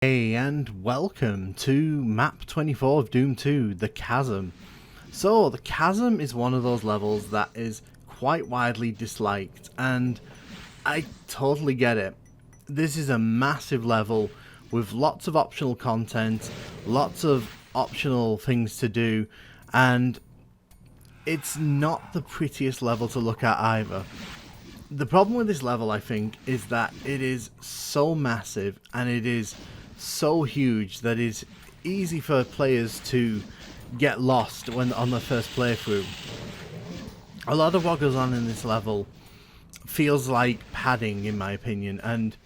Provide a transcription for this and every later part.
Hey, and welcome to map 24 of Doom 2, the Chasm. So, the Chasm is one of those levels that is quite widely disliked, and I totally get it. This is a massive level with lots of optional content, lots of optional things to do, and it's not the prettiest level to look at either. The problem with this level, I think, is that it is so massive and it is so huge that it's easy for players to get lost when on their first playthrough. A lot of what goes on in this level feels like padding, in my opinion, and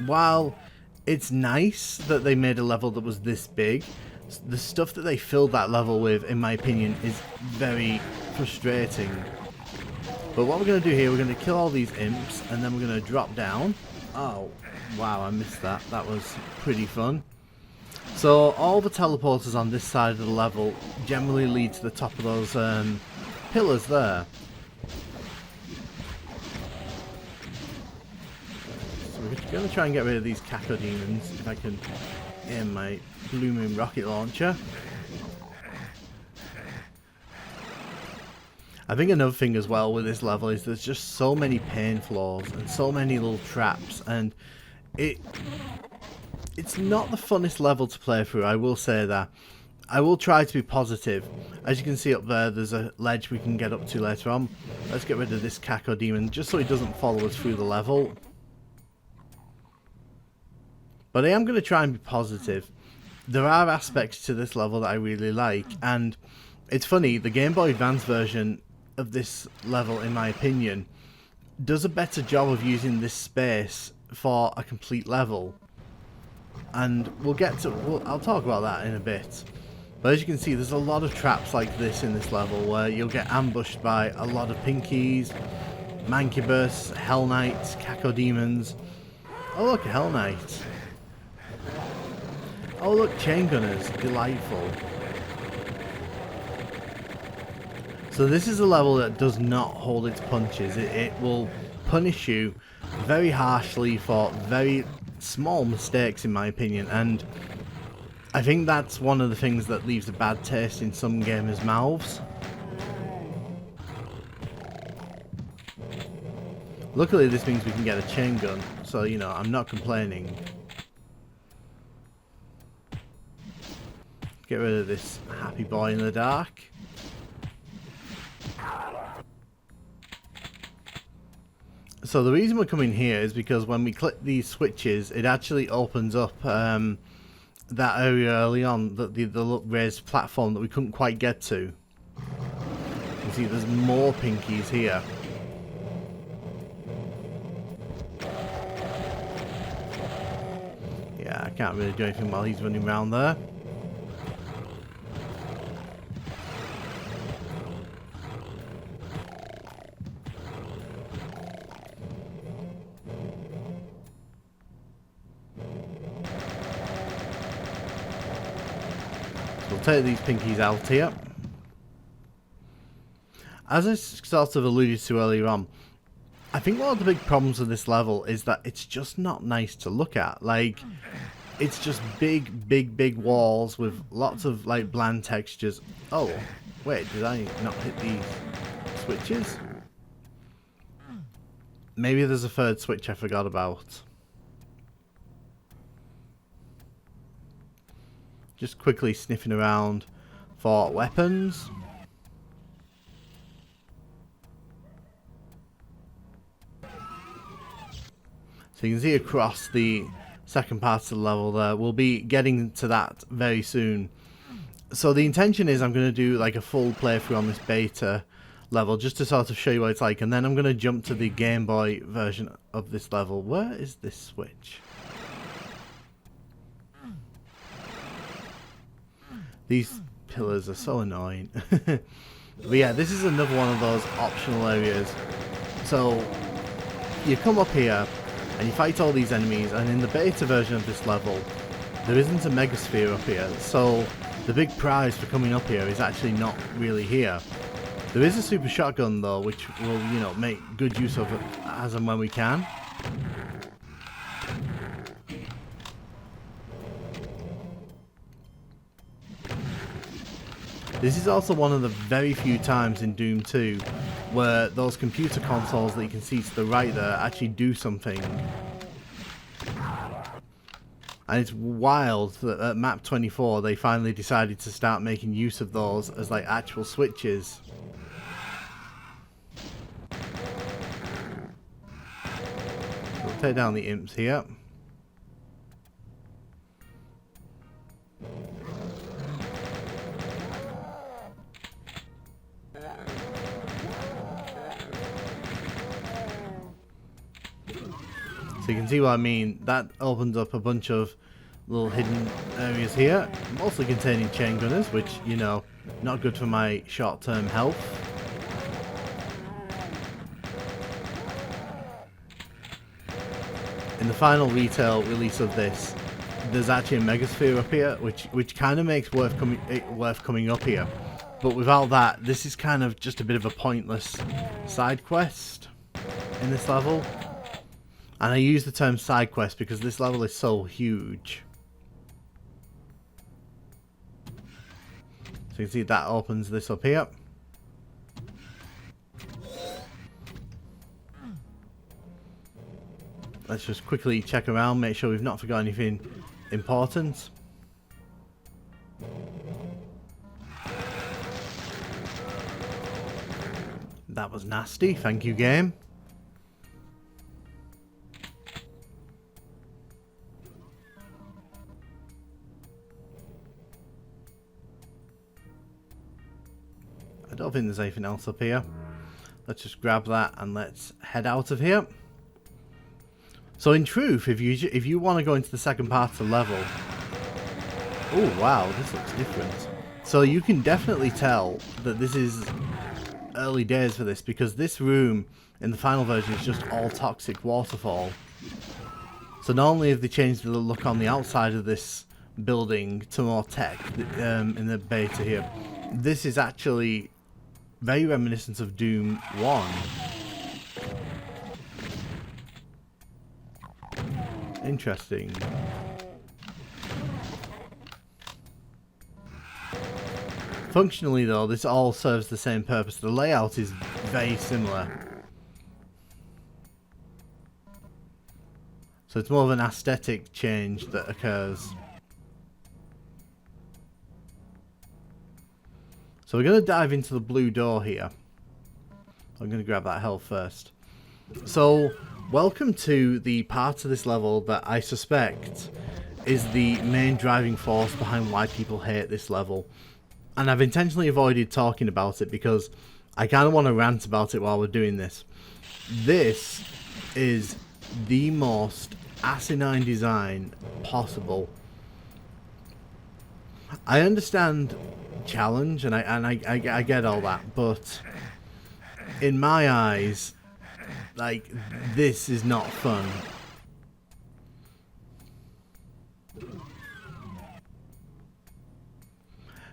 while it's nice that they made a level that was this big, the stuff that they filled that level with, in my opinion, is very frustrating. But what we're going to do here, we're going to kill all these imps, and then we're going to drop down. Oh, wow, I missed that. That was pretty fun. So all the teleporters on this side of the level generally lead to the top of those pillars there. So we're going to try and get rid of these cacodemons, if I can aim my Blue Moon rocket launcher. I think another thing as well with this level is there's just so many pain floors and so many little traps, and it's not the funnest level to play through, I will say that. I will try to be positive. As you can see up there, there's a ledge we can get up to later on. Let's get rid of this cacodemon just so he doesn't follow us through the level. But I am going to try and be positive. There are aspects to this level that I really like, and it's funny, the Game Boy Advance version of this level, in my opinion, does a better job of using this space for a complete level. And we'll get to, I'll talk about that in a bit. But as you can see, there's a lot of traps like this in this level where you'll get ambushed by a lot of pinkies, mancubus, hell knights, cacodemons. Oh look, a hell knight. Oh look, chain gunners, delightful. So this is a level that does not hold its punches. It will punish you very harshly for very small mistakes, in my opinion, and I think that's one of the things that leaves a bad taste in some gamers' mouths. Luckily this means we can get a chain gun, so you know, I'm not complaining. Get rid of this happy boy in the dark. So the reason we're coming here is because when we click these switches, it actually opens up that area early on, the raised platform that we couldn't quite get to. You can see there's more pinkies here. Yeah, I can't really do anything while he's running around there. We'll take these pinkies out here. As I sort of alluded to earlier on, I think one of the big problems with this level is that it's just not nice to look at. Like, it's just big walls with lots of like bland textures. Oh, wait, did I not hit these switches? Maybe there's a third switch I forgot about. Just quickly sniffing around for weapons. So you can see across the second part of the level there. We'll be getting to that very soon. So the intention is I'm going to do like a full playthrough on this beta level just to sort of show you what it's like. And then I'm going to jump to the Game Boy version of this level. Where is this switch? These pillars are so annoying. But yeah, this is another one of those optional areas. So you come up here and you fight all these enemies, and in the beta version of this level there isn't a megasphere up here, so the big prize for coming up here is actually not really here. There is a super shotgun though, which we'll, you know, make good use of as and when we can. This is also one of the very few times in Doom 2 where those computer consoles that you can see to the right there actually do something. And it's wild that at map 24 they finally decided to start making use of those as like actual switches. We'll take down the imps here. So you can see what I mean. That opens up a bunch of little hidden areas here, mostly containing chain gunners, which, you know, not good for my short-term health. In the final retail release of this, there's actually a megasphere up here, which kind of makes worth coming up here. But without that, this is kind of just a bit of a pointless side quest in this level. And I use the term side quest because this level is so huge. So you can see that opens this up here. Let's just quickly check around, make sure we've not forgot anything important. That was nasty, thank you game. I don't think there's anything else up here. Let's just grab that and let's head out of here. So in truth, if you want to go into the second part of the level... Oh wow, this looks different. So you can definitely tell that this is early days for this, because this room in the final version is just all toxic waterfall. So not only have they changed the look on the outside of this building to more tech in the beta here, this is actually very reminiscent of Doom 1. Interesting. Functionally though, this all serves the same purpose. The layout is very similar. So it's more of an aesthetic change that occurs. So we're going to dive into the blue door here. I'm going to grab that health first. So, welcome to the part of this level that I suspect is the main driving force behind why people hate this level. And I've intentionally avoided talking about it because I kind of want to rant about it while we're doing this. This is the most asinine design possible. I understand challenge and I get all that, but in my eyes, like, this is not fun.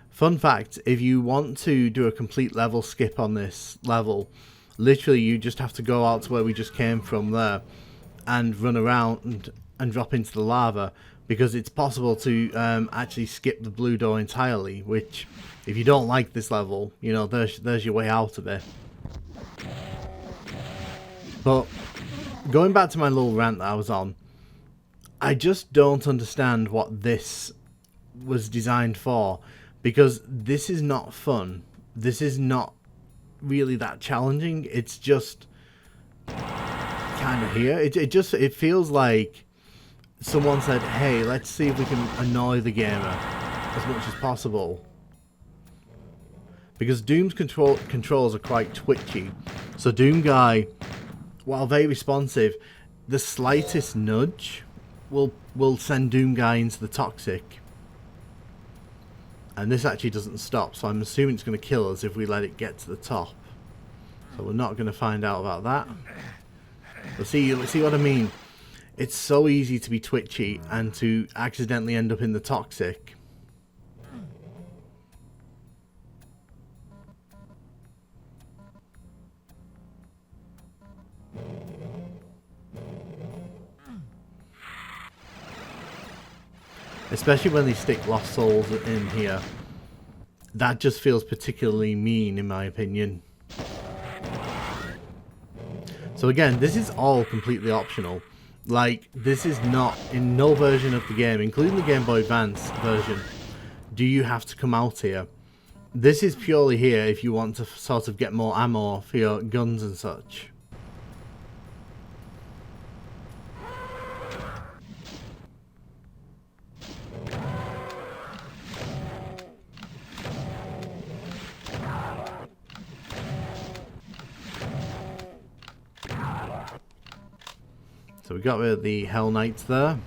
Fun fact, if you want to do a complete level skip on this level, literally you just have to go out to where we just came from there and run around and drop into the lava, because it's possible to actually skip the blue door entirely, which, if you don't like this level, you know, there's your way out of it. But going back to my little rant that I was on, I just don't understand what this was designed for, because this is not fun. This is not really that challenging. It's just kind of here. It feels like someone said, hey, let's see if we can annoy the gamer as much as possible. Because Doom's controls are quite twitchy. So ThatNukemGuy, while very responsive, the slightest nudge will send ThatNukemGuy into the toxic. And this actually doesn't stop, so I'm assuming it's going to kill us if we let it get to the top. So we're not going to find out about that. But see what I mean? It's so easy to be twitchy and to accidentally end up in the toxic. Especially when they stick lost souls in here. that just feels particularly mean in my opinion. So again, this is all completely optional. Like, this is not, in no version of the game, including the Game Boy Advance version, do you have to come out here. This is purely here if you want to sort of get more ammo for your guns and such. So we got rid of the Hell Knights there.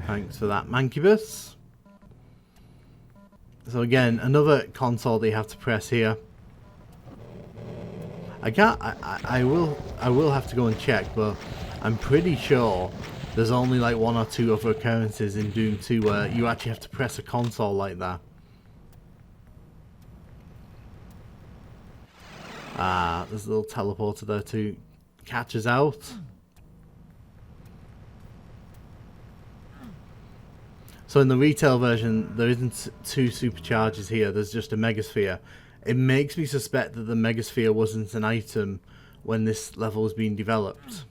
Thanks for that, Mancubus. So again, another console that you have to press here. I will have to go and check, but I'm pretty sure there's only like 1 or 2 other occurrences in Doom 2 where you actually have to press a console like that. There's a little teleporter there to catch us out. So in the retail version, there isn't 2 supercharges here, there's just a Megasphere. It makes me suspect that the Megasphere wasn't an item when this level was being developed.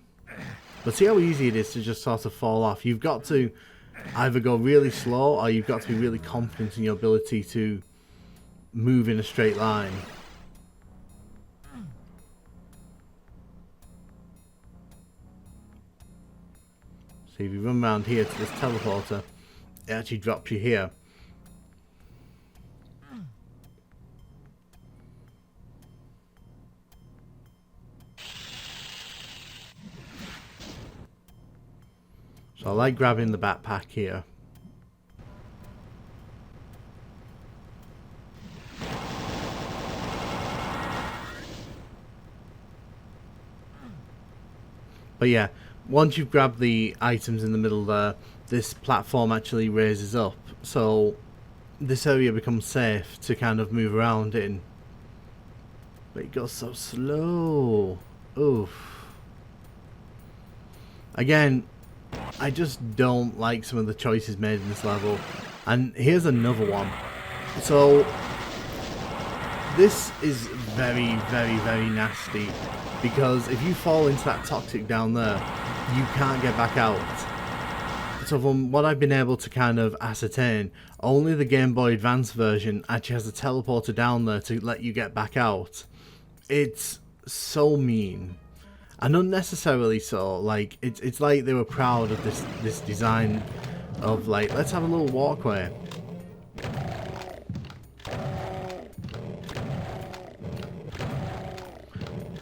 But see how easy it is to just sort of fall off. You've got to either go really slow, or you've got to be really confident in your ability to move in a straight line. So if you run around here to this teleporter, it actually drops you here. So I like grabbing the backpack here. But yeah, once you've grabbed the items in the middle there, this platform actually raises up. So this area becomes safe to kind of move around in. But it goes so slow. Oof. Again, I just don't like some of the choices made in this level. And here's another one. So this is very, very, very nasty, because if you fall into that toxic down there, you can't get back out. So from what I've been able to kind of ascertain, only the Game Boy Advance version actually has a teleporter down there to let you get back out. It's so mean. And unnecessarily so. Like, it's like they were proud of this design of like, let's have a little walkway.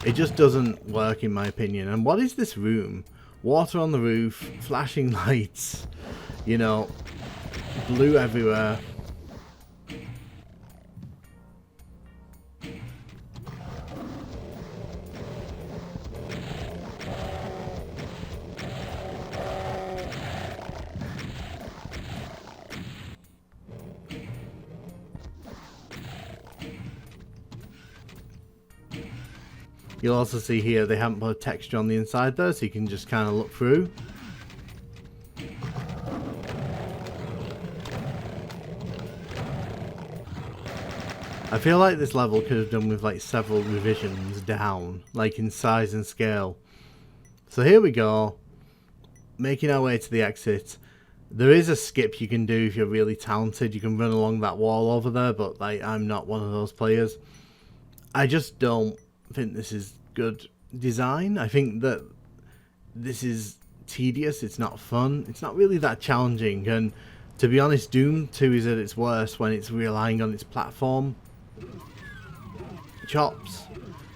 It just doesn't work in my opinion. And what is this room? Water on the roof, flashing lights, you know, blue everywhere. You'll also see here they haven't put a texture on the inside there, so you can just kind of look through. I feel like this level could have done with like several revisions down, like in size and scale. So here we go, making our way to the exit. There is a skip you can do if you're really talented. You can run along that wall over there, but like, I'm not one of those players. I just don't think this is good design. I think that this is tedious, it's not fun, it's not really that challenging, and to be honest, Doom 2 is at its worst when it's relying on its platform chops.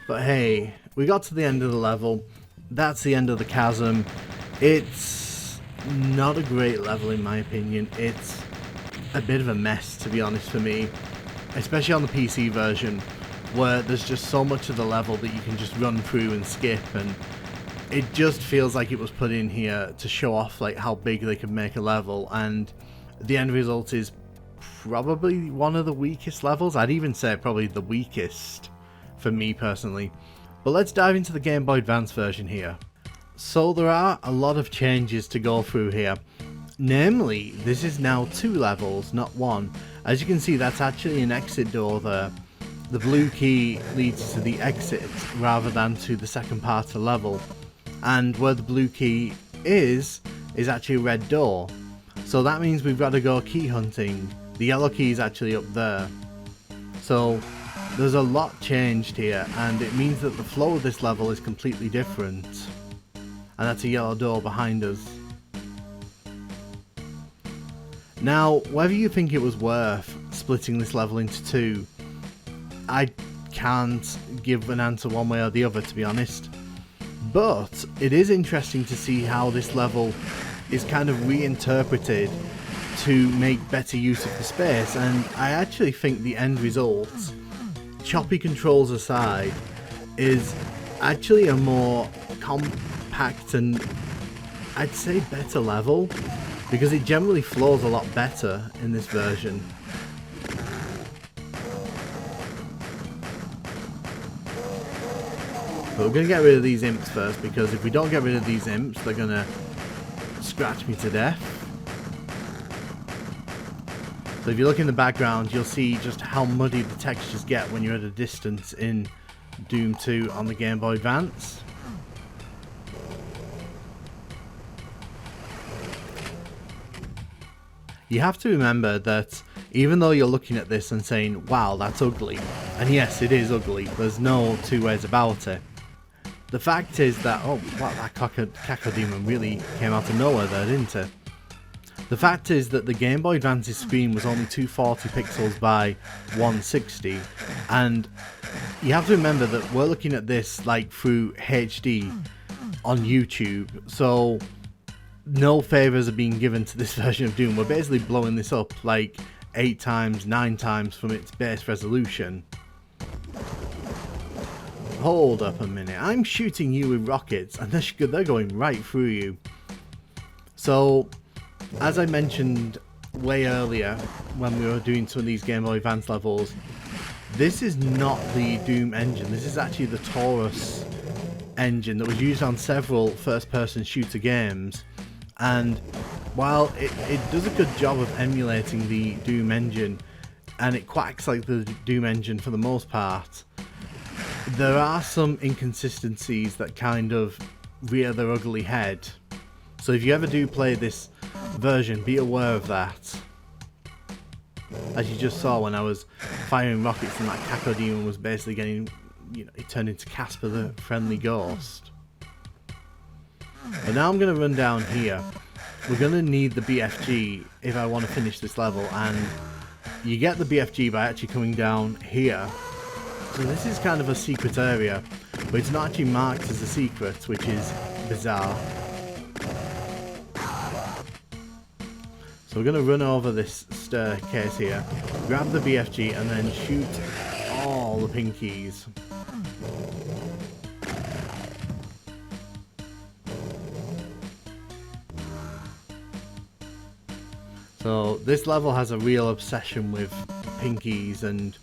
But hey, we got to the end of the level. That's the end of the Chasm. It's not a great level in my opinion. It's a bit of a mess, to be honest, for me, especially on the PC version, where there's just so much of the level that you can just run through and skip, and it just feels like it was put in here to show off like how big they could make a level, and the end result is probably one of the weakest levels. I'd even say probably the weakest for me personally. But let's dive into the Game Boy Advance version here. So there are a lot of changes to go through here. Namely, this is now 2 levels, not 1. As you can see, that's actually an exit door there. The blue key leads to the exit rather than to the second part of the level. And where the blue key is actually a red door. So that means we've got to go key hunting. The yellow key is actually up there. So there's a lot changed here, and it means that the flow of this level is completely different. And that's a yellow door behind us. Now, whether you think it was worth splitting this level into 2, I can't give an answer one way or the other, to be honest. But it is interesting to see how this level is kind of reinterpreted to make better use of the space, and I actually think the end result, choppy controls aside, is actually a more compact and I'd say better level, because it generally flows a lot better in this version. But we're going to get rid of these imps first, because if we don't get rid of these imps, they're going to scratch me to death. So if you look in the background, you'll see just how muddy the textures get when you're at a distance in Doom 2 on the Game Boy Advance. You have to remember that even though you're looking at this and saying, wow, that's ugly, and yes, it is ugly, there's no two ways about it. The fact is that, oh, wow, that cacodemon really came out of nowhere there, didn't it? The fact is that the Game Boy Advance's screen was only 240 pixels by 160, and you have to remember that we're looking at this like through HD on YouTube, so no favours are being given to this version of Doom. We're basically blowing this up like 8 times, 9 times from its base resolution. Hold up a minute, I'm shooting you with rockets and they're going right through you. So, as I mentioned way earlier when we were doing some of these Game Boy Advance levels, this is not the Doom engine, this is actually the Taurus engine that was used on several first-person shooter games. And while it does a good job of emulating the Doom engine, and it quacks like the Doom engine for the most part, there are some inconsistencies that kind of rear their ugly head. So if you ever do play this version, be aware of that. As you just saw when I was firing rockets and that cacodemon was basically getting, you know, it turned into Casper the Friendly Ghost. But now I'm going to run down here. We're going to need the BFG if I want to finish this level, and you get the BFG by actually coming down here. So this is kind of a secret area, but it's not actually marked as a secret, which is bizarre. So we're going to run over this staircase here, grab the BFG, and then shoot all the pinkies. So this level has a real obsession with pinkies and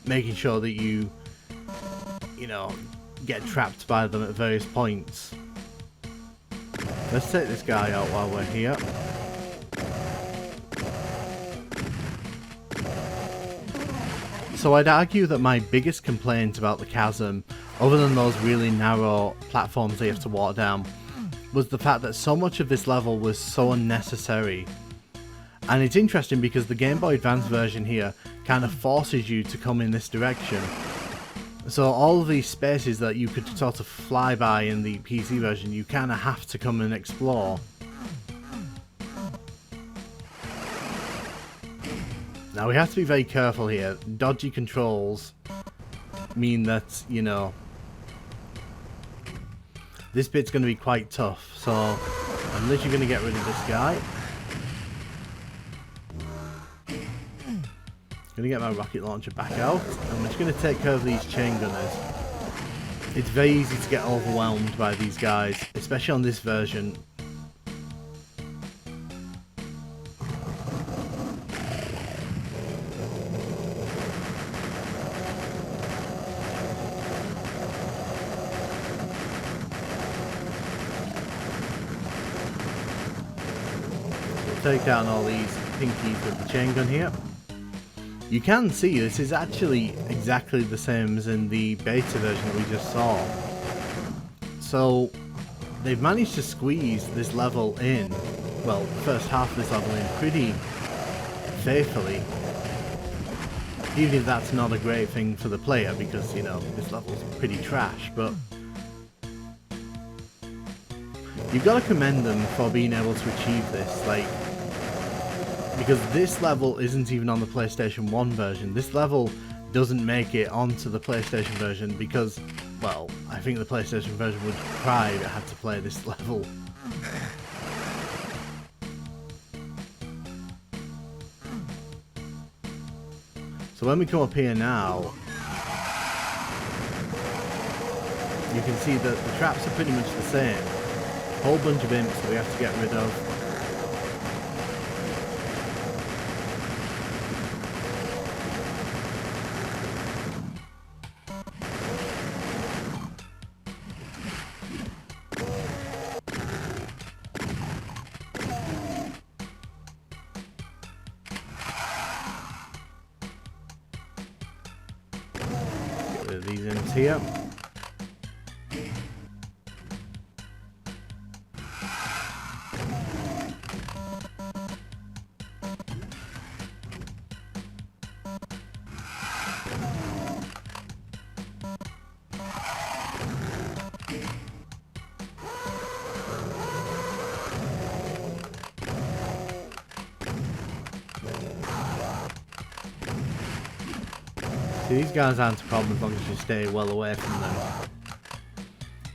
making sure that you know, get trapped by them at various points. Let's take this guy out while we're here. So I'd argue that my biggest complaint about the Chasm, other than those really narrow platforms they have to walk down, was the fact that so much of this level was so unnecessary. And it's interesting because the Game Boy Advance version here kind of forces you to come in this direction. So all of these spaces that you could sort of fly by in the PC version, you kind of have to come and explore. Now we have to be very careful here. Dodgy controls mean that, you know, this bit's going to be quite tough. So I'm literally going to get rid of this guy. Going to get my rocket launcher back out. I'm just going to take care of these chain gunners. It's very easy to get overwhelmed by these guys, especially on this version. take down all these pinkies with the chain gun here. You can see this is actually exactly the same as in the beta version that we just saw. So they've managed to squeeze this level in, well, the first half of this level in pretty faithfully. Even if that's not a great thing for the player because, you know, this level's pretty trash, but you've got to commend them for being able to achieve this, like, because this level isn't even on the PlayStation 1 version. This level doesn't make it onto the PlayStation version because, well, I think the PlayStation version would cry if it had to play this level. So when we come up here now, you can see that the traps are pretty much the same. A whole bunch of imps that we have to get rid of. These imps here. These guys aren't a problem as long as you stay well away from them.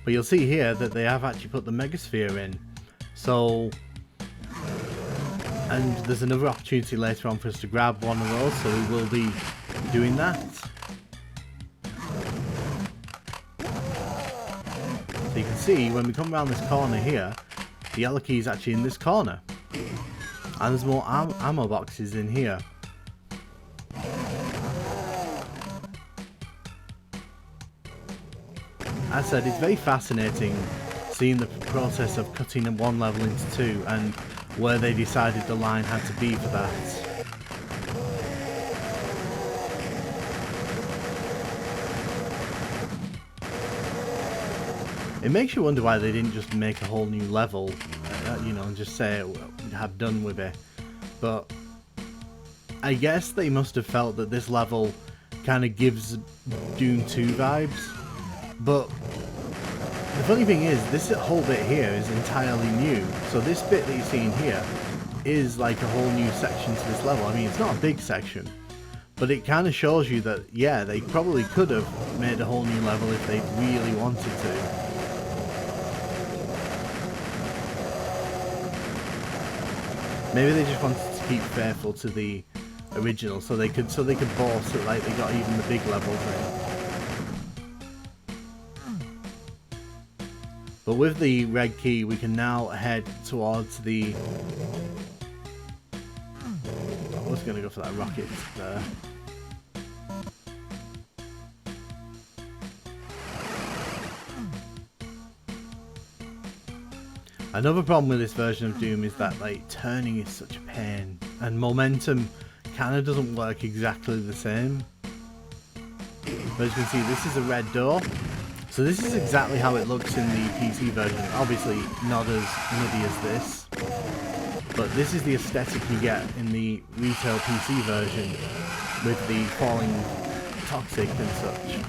But you'll see here that they have actually put the Megasphere in. So, and there's another opportunity later on for us to grab one of those, so we will be doing that. So you can see when we come around this corner here, the yellow key is actually in this corner. And there's more ammo boxes in here. As I said, it's very fascinating seeing the process of cutting one level into two and where they decided the line had to be for that. It makes you wonder why they didn't just make a whole new level, you know, and just say have done with it. But I guess they must have felt that this level kind of gives Doom 2 vibes. But the funny thing is, this whole bit here is entirely new. So this bit that you're seeing here is like a whole new section to this level. I mean, it's not a big section, but it kind of shows you that, yeah, they probably could have made a whole new level if they really wanted to. Maybe they just wanted to keep faithful to the original, so they could boast that like they got even the big levels in. But with the red key, we can now head towards the... I was going to go for that rocket there. Another problem with this version of Doom is that like turning is such a pain, and momentum kind of doesn't work exactly the same. But as you can see, this is a red door. So this is exactly how it looks in the PC version. Obviously not as nutty as this, but this is the aesthetic you get in the retail PC version with the falling toxic and such.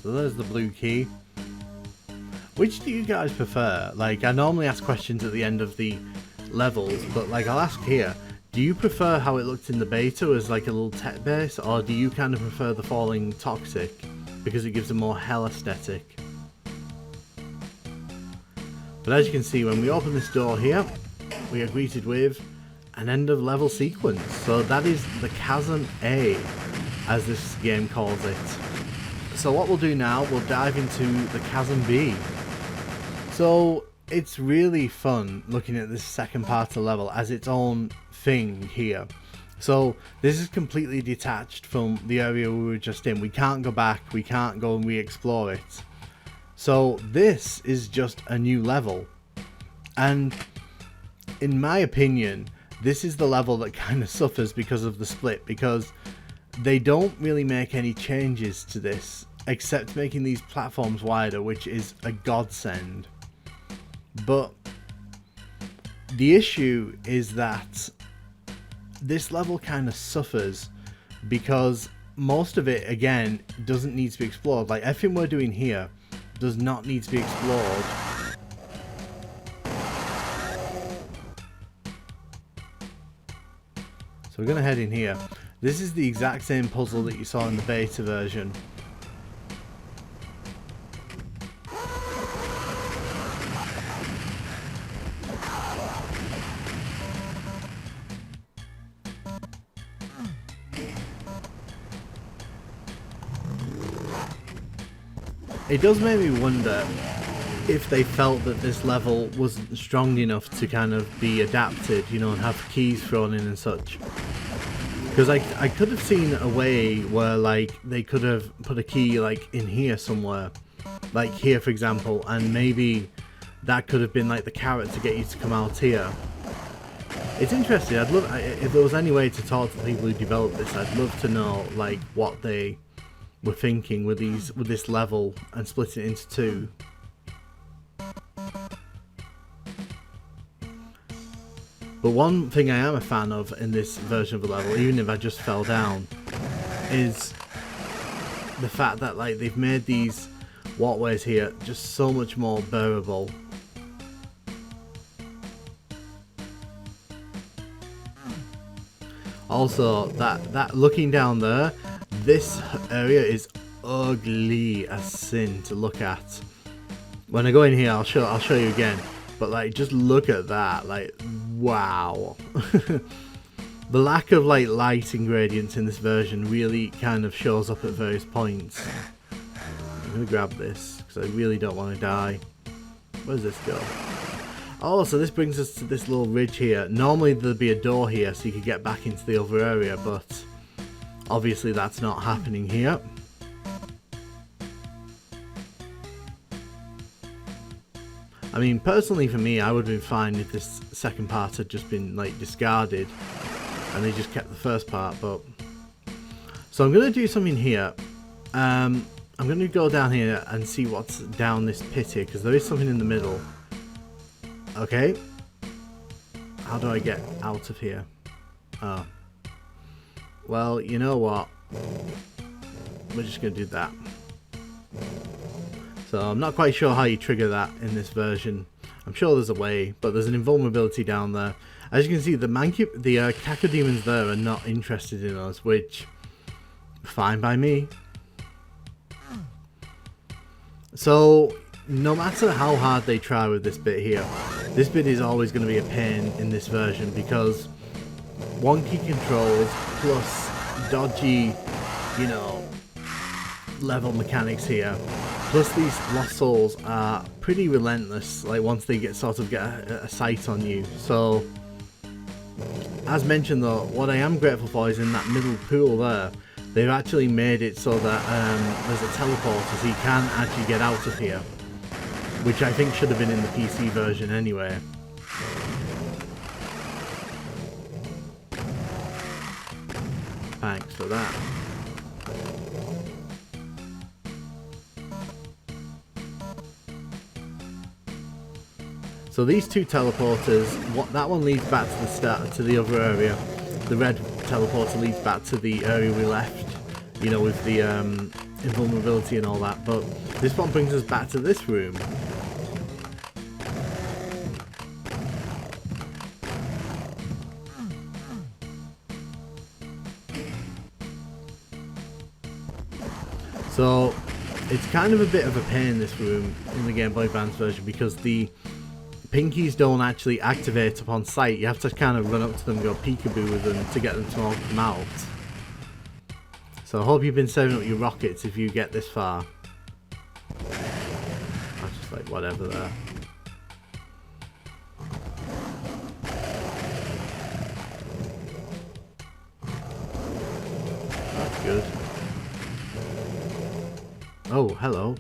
So there's the blue key. Which do you guys prefer? Like, I normally ask questions at the end of the levels, but like I'll ask here, do you prefer how it looked in the beta as like a little tech base, or do you kind of prefer the falling toxic because it gives a more hell aesthetic? But as you can see, when we open this door here, we are greeted with an end of level sequence. So that is the Chasm A, as this game calls it. So what we'll do now, we'll dive into the Chasm B. So it's really fun looking at this second part of the level as its own thing here. So this is completely detached from the area we were just in. We can't go back, we can't go and re-explore it. So this is just a new level. And in my opinion, this is the level that kind of suffers because of the split, because they don't really make any changes to this except making these platforms wider, which is a godsend. But the issue is that this level kind of suffers because most of it, again, doesn't need to be explored. Like everything we're doing here does not need to be explored. So we're going to head in here. This is the exact same puzzle that you saw in the beta version. It does make me wonder if they felt that this level wasn't strong enough to kind of be adapted, you know, and have keys thrown in and such. Because I could have seen a way where, like, they could have put a key, like, in here somewhere. Like here, for example, and maybe that could have been, like, the carrot to get you to come out here. It's interesting. I'd love, if there was any way to talk to the people who developed this, I'd love to know, like, what they were thinking with this level and splitting it into two. But one thing I am a fan of in this version of the level, even if I just fell down, is the fact that, like, they've made these walkways here just so much more bearable. Also, that looking down there, this area is ugly as sin to look at. When I go in here, I'll show you again. But, like, just look at that, like, wow. The lack of, like, lighting gradients in this version really kind of shows up at various points. I'm gonna grab this because I really don't want to die. Where does this go? Oh, so this brings us to this little ridge here. Normally there'd be a door here so you could get back into the other area, but obviously that's not happening here. I mean, personally for me, I would have been fine if this second part had just been, like, discarded and they just kept the first part, but... So I'm going to do something here. I'm going to go down here and see what's down this pit here, because there is something in the middle. Okay. How do I get out of here? Oh. Well, you know what? We're just going to do that. So I'm not quite sure how you trigger that in this version. I'm sure there's a way, but there's an invulnerability down there. As you can see, the cacodemons there are not interested in us, which fine by me. So no matter how hard they try with this bit here, this bit is always going to be a pain in this version because wonky controls plus dodgy, you know, level mechanics here. Plus these lost souls are pretty relentless, like once they get a sight on you. So as mentioned though, what I am grateful for is in that middle pool there, they've actually made it so that there's a teleporter so you can actually get out of here, which I think should have been in the PC version anyway. Thanks for that. So these two teleporters, that one leads back to the start, to the other area. The red teleporter leads back to the area we left, you know, with the invulnerability and all that. But this one brings us back to this room. So it's kind of a bit of a pain, this room, in the Game Boy Advance version, because the pinkies don't actually activate upon sight. You have to kind of run up to them and go peekaboo with them to get them to come out. So I hope you've been saving up your rockets if you get this far. I'll just like whatever there. That's good. Oh, hello.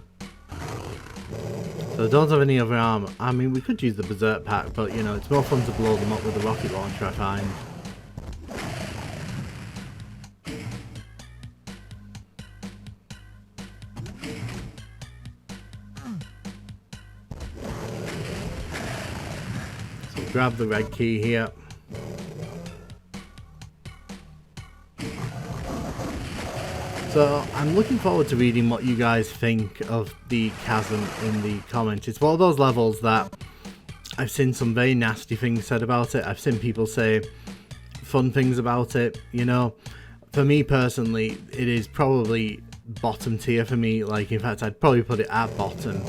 So I don't have any other armor. I mean, we could use the Berserk pack, but you know, it's more fun to blow them up with the rocket launcher, I find. So grab the red key here. So I'm looking forward to reading what you guys think of the Chasm in the comments. It's one of those levels that I've seen some very nasty things said about it. I've seen people say fun things about it. You know, for me personally, it is probably bottom tier for me. Like, in fact, I'd probably put it at bottom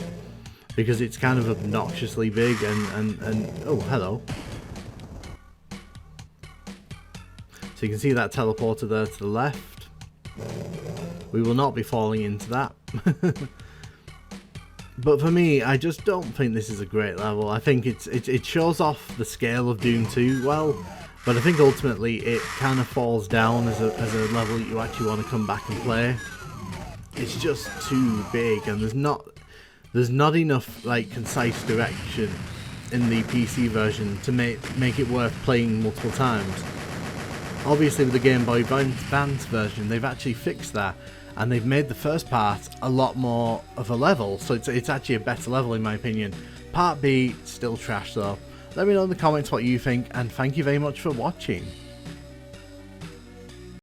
because it's kind of obnoxiously big and oh, hello. So you can see that teleporter there to the left. We will not be falling into that. But for me, I just don't think this is a great level. I think it shows off the scale of Doom 2 well, but I think ultimately it kind of falls down as a level that you actually want to come back and play. It's just too big, and there's not enough like concise direction in the PC version to make it worth playing multiple times. Obviously with the Game Boy Advance version, they've actually fixed that, and they've made the first part a lot more of a level, so it's actually a better level in my opinion. Part B, still trash though. Let me know in the comments what you think, and thank you very much for watching.